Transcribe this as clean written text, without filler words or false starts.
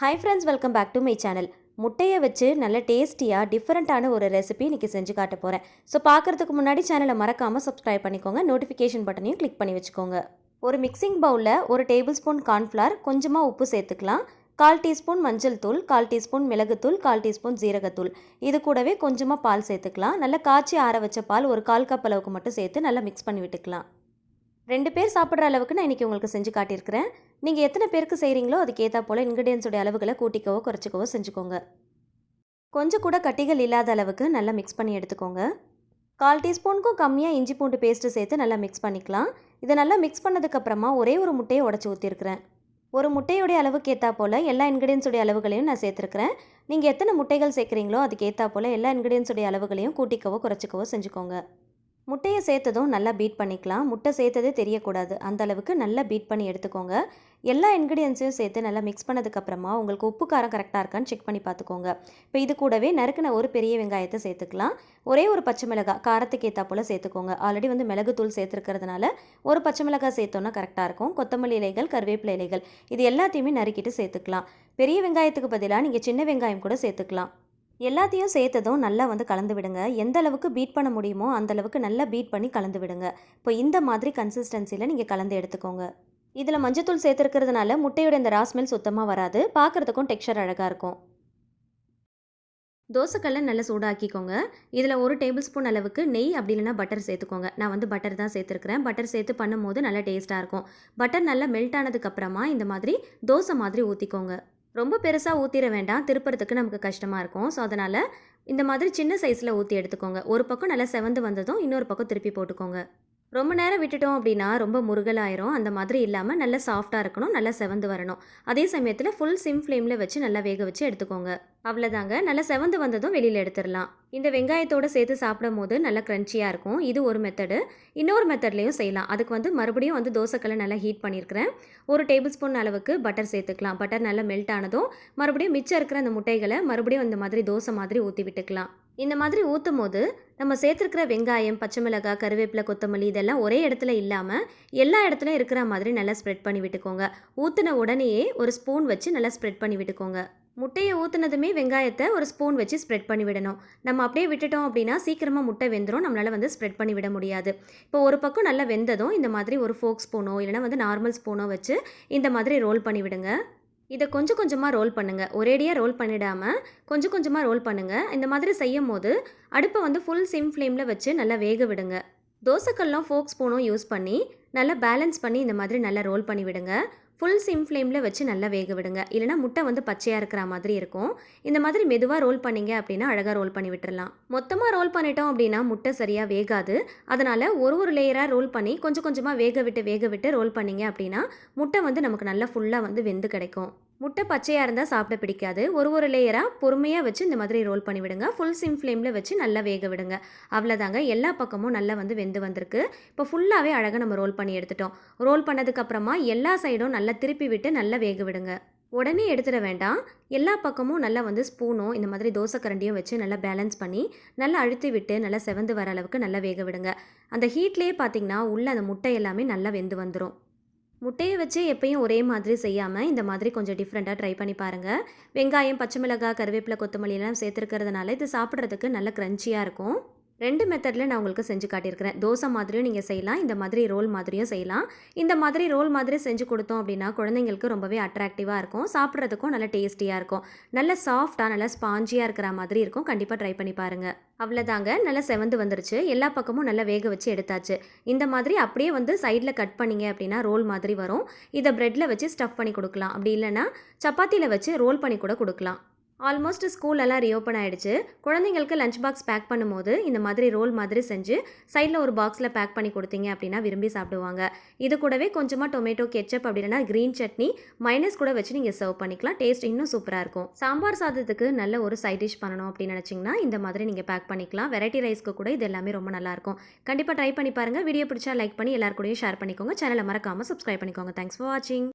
Hi friends, welcome back to my channel. முட்டையை வச்சு நல்ல டேஸ்டியாக டிஃப்ரெண்ட்டான ஒரு ரெசிபி இன்றைக்கி செஞ்சு காட்ட போகிறேன். ஸோ பார்க்குறதுக்கு முன்னாடி சேனலை மறக்காமல் சப்ஸ்கிரைப் பண்ணிக்கோங்க, நோட்டிஃபிகேஷன் பட்டனையும் கிளிக் பண்ணி வச்சுக்கோங்க. ஒரு மிக்சிங் பவுலில் ஒரு டேபிள் ஸ்பூன் கார்ன்ஃப்ளவர், கொஞ்சமாக உப்பு சேர்த்துக்கலாம். 1/4 டீஸ்பூன் மஞ்சள் தூள், 1/4 டீஸ்பூன் மிளகுத்தூள், 1/4 டீஸ்பூன் ஜீரகத்தூள். இது கூடவே கொஞ்சமாக பால் சேர்த்துக்கலாம். நல்லா காய்ச்சி ஆற வச்ச பால் ஒரு 1/4 கப் அளவுக்கு மட்டும் சேர்த்து நல்லா மிக்ஸ் பண்ணி விட்டுக்கலாம். 2 பேர் சாப்பிட்ற அளவுக்கு நான் இன்றைக்கி உங்களுக்கு செஞ்சு காட்டியிருக்கிறேன். நீங்கள் எத்தனை பேருக்கு செய்கிறீங்களோ அதுக்கேற்றா போல் இன்க்ரீடியன்ஸோடைய அளவுகளை கூட்டிக்கவோ குறைச்சிக்கவோ செஞ்சுக்கோங்க. கொஞ்சம் கூட கட்டிகள் இல்லாத அளவுக்கு நல்லா மிக்ஸ் பண்ணி எடுத்துக்கோங்க. 1/4 டீஸ்பூனுக்கும் கம்மியாக இஞ்சி பூண்டு பேஸ்ட்டு சேர்த்து நல்லா மிக்ஸ் பண்ணிக்கலாம். இதை நல்லா மிக்ஸ் பண்ணதுக்கப்புறமா ஒரே ஒரு முட்டையை உடச்சி ஊற்றிருக்கிறேன். ஒரு முட்டையோடைய அளவுக்கு ஏற்றா போல் எல்லா இன்க்ரீடியன்ஸோடைய அளவுகளையும் நான் சேர்த்துருக்கிறேன். நீங்கள் எத்தனை முட்டைகள் சேர்க்குறீங்களோ அதுக்கு ஏற்றா போல் எல்லா இன்க்ரீடியன்ஸோடைய அளவுகளையும் கூட்டிக்கவோ குறைச்சிக்கவோ செஞ்சுக்கோங்க. முட்டையை சேர்த்ததும் நல்லா பீட் பண்ணிக்கலாம். முட்டை சேர்த்ததே தெரியக்கூடாது, அந்த அளவுக்கு நல்லா பீட் பண்ணி எடுத்துக்கோங்க. எல்லா இன்க்ரீடியன்ஸையும் சேர்த்து நல்லா மிக்ஸ் பண்ணதுக்கப்புறமா உங்களுக்கு உப்பு காரம் கரெக்டாக இருக்கான்னு செக் பண்ணி பார்த்துக்கோங்க. இப்போ இது கூடவே நறுக்கின ஒரு பெரிய வெங்காயத்தை சேர்த்துக்கலாம். ஒரே ஒரு பச்சை மிளகாய் காரத்துக்கு ஏற்றா போல் சேர்த்துக்கோங்க. ஆல்ரெடி மிளகுத்தூள் சேர்த்துருக்கிறதுனால ஒரு பச்சை மிளகாய் சேர்த்தோன்னா கரெக்டாக இருக்கும். கொத்தமல்லி இலைகள், கருவேப்பிலை இலைகள் இது எல்லாத்தையுமே நறுக்கிட்டு சேர்த்துக்கலாம். பெரிய வெங்காயத்துக்கு பதிலாக நீங்கள் சின்ன வெங்காயம் கூட சேர்த்துக்கலாம். எல்லாத்தையும் சேர்த்ததும் நல்லா கலந்து விடுங்க. எந்த அளவுக்கு பீட் பண்ண முடியுமோ அந்த அளவுக்கு நல்லா பீட் பண்ணி கலந்து விடுங்க. இப்போ இந்த மாதிரி கன்சிஸ்டன்சியில் நீங்கள் கலந்து எடுத்துக்கோங்க. இதில் மஞ்சத்தூள் சேர்த்துருக்கிறதுனால முட்டையோட இந்த ரா ஸ்மெல் சுத்தமாக வராது, பார்க்குறதுக்கும் டெக்ஸ்சர் அழகாக இருக்கும். தோசைக்கல்லை நல்லா சூடாக்கிக்கோங்க. இதில் 1 டேபிள் ஸ்பூன் அளவுக்கு நெய் அப்படி இல்லைனா பட்டர் சேர்த்துக்கோங்க. நான் பட்டர் தான் சேர்த்துருக்கிறேன். பட்டர் சேர்த்து பண்ணும்போது நல்லா டேஸ்ட்டாக இருக்கும். பட்டர் நல்லா மெல்ட் ஆனதுக்கப்புறமா இந்த மாதிரி தோசை மாதிரி ஊற்றிக்கோங்க. ரொம்ப பெருசாக ஊற்றிட வேண்டாம், திருப்புறதுக்கு நமக்கு கஷ்டமாக இருக்கும். ஸோ அதனால் இந்த மாதிரி சின்ன சைஸில் ஊற்றி எடுத்துக்கோங்க. ஒரு பக்கம் நல்லா செவந்து வந்ததும் இன்னொரு பக்கம் திருப்பி போட்டுக்கோங்க. ரொம்ப நேரம் விட்டுட்டோம் அப்படின்னா ரொம்ப முருகலாயிரும். அந்த மாதிரி இல்லாமல் நல்லா சாஃப்டாக இருக்கணும், நல்லா செவந்து வரணும். அதே சமயத்தில் ஃபுல் சிம் ஃப்ளேமில் வச்சு நல்லா வேக வச்சு எடுத்துக்கோங்க. அவ்வளோதாங்க, நல்லா செவந்து வந்ததும் வெளியில் எடுத்துடலாம். இந்த வெங்காயத்தோடு சேர்த்து சாப்பிடும் போது நல்லா க்ரன்ச்சியாக இருக்கும். இது ஒரு மெத்தடு. இன்னொரு மெத்தட்லேயும் செய்யலாம். அதுக்கு மறுபடியும் தோசைக்கல்லை நல்லா ஹீட் பண்ணியிருக்கிறேன். 1 டேபிள் ஸ்பூன் அளவுக்கு பட்டர் சேர்த்துக்கலாம். பட்டர் நல்லா மெல்ட் ஆனதும் மறுபடியும் மிச்சம் இருக்கிற அந்த முட்டைகளை மறுபடியும் இந்த மாதிரி தோசை மாதிரி ஊற்றி விட்டுக்கலாம். இந்த மாதிரி ஊற்றும் போது நம்ம சேர்த்துருக்கிற வெங்காயம், பச்சை மிளகாய், கருவேப்பிலை, கொத்தமல்லி இதெல்லாம் ஒரே இடத்துல இல்லாமல் எல்லா இடத்துலையும் இருக்கிற மாதிரி நல்லா ஸ்ப்ரெட் பண்ணி விட்டுக்கோங்க. ஊற்றின உடனேயே ஒரு ஸ்பூன் வச்சு நல்லா ஸ்ப்ரெட் பண்ணி விட்டுக்கோங்க. முட்டையை ஊற்றுனதுமே வெங்காயத்தை ஒரு ஸ்பூன் வச்சு ஸ்ப்ரெட் பண்ணி விடணும். நம்ம அப்படியே விட்டுட்டோம் அப்படின்னா சீக்கிரமாக முட்டை வெந்துடும், நம்மளால் ஸ்ப்ரெட் பண்ணி விட முடியாது. இப்போ ஒரு பக்கம் நல்லா வெந்ததும் இந்த மாதிரி ஒரு ஃபோக் ஸ்பூனோ இல்லைனா நார்மல் ஸ்பூனோ வச்சு இந்த மாதிரி ரோல் பண்ணி விடுங்க. இதை கொஞ்சம் கொஞ்சமாக ரோல் பண்ணுங்கள். ஒரேடியாக ரோல் பண்ணிடாமல் கொஞ்சம் கொஞ்சமாக ரோல் பண்ணுங்கள். இந்த மாதிரி செய்யும் போது அடுப்பை ஃபுல் சிம் ஃப்ளேமில் வச்சு நல்லா வேக விடுங்க. தோசைக்கல்லும் ஃபோக் ஸ்பூனும் யூஸ் பண்ணி நல்லா பேலன்ஸ் பண்ணி இந்த மாதிரி நல்லா ரோல் பண்ணி விடுங்க. ஃபுல் சிம் ஃப்ளேமில் வச்சு நல்லா வேக விடுங்க. இல்லைனா முட்டை பச்சையாக இருக்கிற மாதிரி இருக்கும். இந்த மாதிரி மெதுவாக ரோல் பண்ணிங்க அப்படின்னா அழகாக ரோல் பண்ணி விட்டுடலாம். மொத்தமாக ரோல் பண்ணிட்டோம் அப்படின்னா முட்டை சரியாக வேகாது. அதனால் ஒரு லேயராக ரோல் பண்ணி கொஞ்சம் கொஞ்சமாக வேக விட்டு ரோல் பண்ணிங்க அப்படின்னா முட்டை நமக்கு நல்லா ஃபுல்லாக வெந்து கிடைக்கும். முட்டை பச்சையாக இருந்தால் சாப்பிட பிடிக்காது. ஒரு லேயராக பொறுமையாக வச்சு இந்த மாதிரி ரோல் பண்ணி விடுங்க. ஃபுல் சிம் ஃப்ளேமில் வச்சு நல்லா வேக விடுங்க. அவ்வளோதாங்க, எல்லா பக்கமும் நல்லா வெந்து வந்திருக்கு. இப்போ ஃபுல்லாகவே அழகாக நம்ம ரோல் பண்ணி எடுத்துட்டோம். ரோல் பண்ணதுக்கப்புறமா எல்லா சைடும் நல்லா திருப்பி விட்டு நல்லா வேக விடுங்க. உடனே எடுத்துட வேண்டாம். எல்லா பக்கமும் நல்லா ஸ்பூனோ இந்த மாதிரி தோசை கரண்டியும் வச்சு நல்லா பேலன்ஸ் பண்ணி நல்லா அழுத்தி விட்டு நல்லா செவந்து வர அளவுக்கு நல்லா வேக விடுங்க. அந்த ஹீட்லேயே பார்த்திங்கன்னா உள்ள அந்த முட்டை எல்லாமே நல்லா வெந்து வந்துடும். முட்டையை வச்சு எப்பயும் ஒரே மாதிரி செய்யாமல் இந்த மாதிரி கொஞ்சம் டிஃப்ரெண்ட்டாக ட்ரை பண்ணி பாருங்கள். வெங்காயம், பச்சை மிளகாய், கருவேப்பிலை, கொத்தமல்லிலாம் சேர்த்துருக்கிறதுனால இது சாப்பிட்றதுக்கு நல்ல க்ரன்ச்சியாக இருக்கும். 2 மெத்தடில் நான் உங்களுக்கு செஞ்சு காட்டியிருக்கிறேன். தோசை மாதிரியும் நீங்கள் செய்யலாம், இந்த மாதிரி ரோல் மாதிரியும் செய்யலாம். இந்த மாதிரி ரோல் மாதிரி செஞ்சு கொடுத்தோம் அப்படின்னா குழந்தைங்களுக்கு ரொம்பவே அட்ராக்டிவாக இருக்கும். சாப்பிட்றதுக்கும் நல்லா டேஸ்டியாக இருக்கும். நல்ல சாஃப்டாக நல்லா ஸ்பாஞ்சியாக இருக்கிற மாதிரி இருக்கும். கண்டிப்பாக ட்ரை பண்ணி பாருங்கள். அவ்வளோதாங்க, நல்லா செவந்து வந்துருச்சு. எல்லா பக்கமும் நல்லா வேக வச்சு எடுத்தாச்சு. இந்த மாதிரி அப்படியே சைடில் கட் பண்ணிங்க அப்படின்னா ரோல் மாதிரி வரும். இதை ப்ரெட்டில் வச்சு ஸ்டஃப் பண்ணி கொடுக்கலாம். அப்படி இல்லைன்னா சப்பாத்தியில் வச்சு ரோல் பண்ணி கூட கொடுக்கலாம். ஆல்மோஸ்ட் ஸ்கூலெல்லாம் ரீஓப்பன் ஆகிடுச்சு. குழந்தைங்களுக்கு லஞ்ச் பாக்ஸ் பேக் பண்ணும்போது இந்த மாதிரி ரோல் மாதிரி செஞ்சு சைடில் ஒரு பாக்ஸில் பேக் பண்ணி கொடுத்தீங்க அப்படின்னா விரும்பி சாப்பிடுவாங்க. இது கூடவே கொஞ்சமாக டொமேட்டோ கெச்சப் அப்படி இல்லைனா க்ரீன் சட்னி மைனஸ் கூட வச்சு நீங்கள் சர்வ் பண்ணிக்கலாம். டேஸ்ட் இன்னும் சூப்பராக இருக்கும். சாம்பார் சாதத்துக்கு நல்ல ஒரு சைட் டிஷ் பண்ணணும் அப்படின்னு நினச்சிங்கன்னா இந்த மாதிரி நீங்கள் பேக் பண்ணிக்கலாம். வெரைட்டி ரைஸ்க்கு கூட இது எல்லாமே ரொம்ப நல்லாயிருக்கும். கண்டிப்பாக ட்ரை பண்ணி பாருங்கள். வீடியோ பிடிச்சா லைக் பண்ணி எல்லாருக்கூடையும் ஷேர் பண்ணிக்கோங்க. சேனலை மறக்காமல் சப்ஸ்கிரைப் பண்ணிக்கோங்க. தேங்க்ஸ் ஃபார் வாட்சிங்.